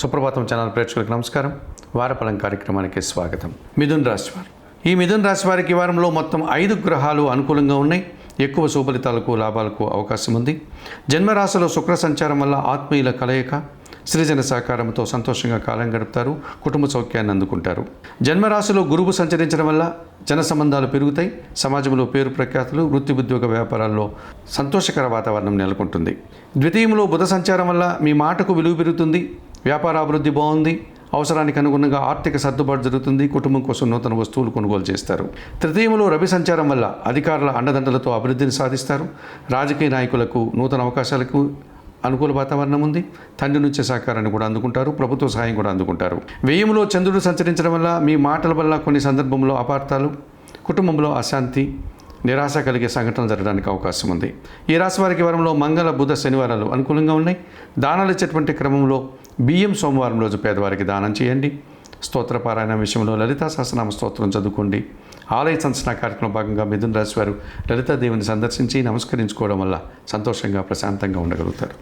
సుప్రభాతం channel ప్రేక్షకులకు నమస్కారం. వారఫలం కార్యక్రమానికి స్వాగతం. మిథున రాశి వారు, ఈ మిథున రాశి వారికి ఈ వారంలో మొత్తం 5 గ్రహాలు అనుకూలంగా ఉన్నాయి. ఎక్కువ శుభలితాలకు లాభాలకు అవకాశం ఉంది. జన్మరాశిలో శుక్ర సంచారం వల్ల ఆత్మీయుల కలయిక, సృజన సహకారంతో సంతోషంగా కాలం గడుపుతారు. కుటుంబ సౌఖ్యాన్ని అందుకుంటారు. జన్మరాశిలో గురువు సంచరించడం వల్ల జన సంబంధాలు పెరుగుతాయి. సమాజంలో పేరు ప్రఖ్యాతులు, వృత్తి ఉద్యోగ వ్యాపారాల్లో సంతోషకర వాతావరణం నెలకొంటుంది. ద్వితీయంలో బుధ సంచారం వల్ల మీ మాటకు విలువ పెరుగుతుంది. వ్యాపారాభివృద్ధి బాగుంది. అవసరానికి అనుగుణంగా ఆర్థిక సర్దుబాటు జరుగుతుంది. కుటుంబం కోసం నూతన వస్తువులు కొనుగోలు చేస్తారు. తృతీయంలో రవి సంచారం వల్ల అధికారుల అండదండలతో అభివృద్ధిని సాధిస్తారు. రాజకీయ నాయకులకు నూతన అవకాశాలకు అనుకూల వాతావరణం ఉంది. తండ్రి నుంచి సహకారాన్ని కూడా అందుకుంటారు. ప్రభుత్వ సహాయం కూడా అందుకుంటారు. వ్యయంలో చంద్రుడు సంచరించడం వల్ల మీ మాటల వల్ల కొన్ని సందర్భంలో అపార్థాలు, కుటుంబంలో అశాంతి, నిరాశ కలిగే సంఘటనలు జరగడానికి అవకాశం ఉంది. ఈ రాశి వారికి వారంలో మంగళ, బుధ, శనివారాలు అనుకూలంగా ఉన్నాయి. దానాలు ఇచ్చేటువంటి క్రమంలో బియ్యం సోమవారం రోజు పేదవారికి దానం చేయండి. స్తోత్ర పారాయణ విషయంలో లలితా సహస్రనామ స్తోత్రం చదువుకోండి. ఆలయ సందర్శన కార్యక్రమం భాగంగా మిథున రాశి వారు లలితాదేవిని సందర్శించి నమస్కరించుకోవడం వల్ల సంతోషంగా ప్రశాంతంగా ఉండగలుగుతారు.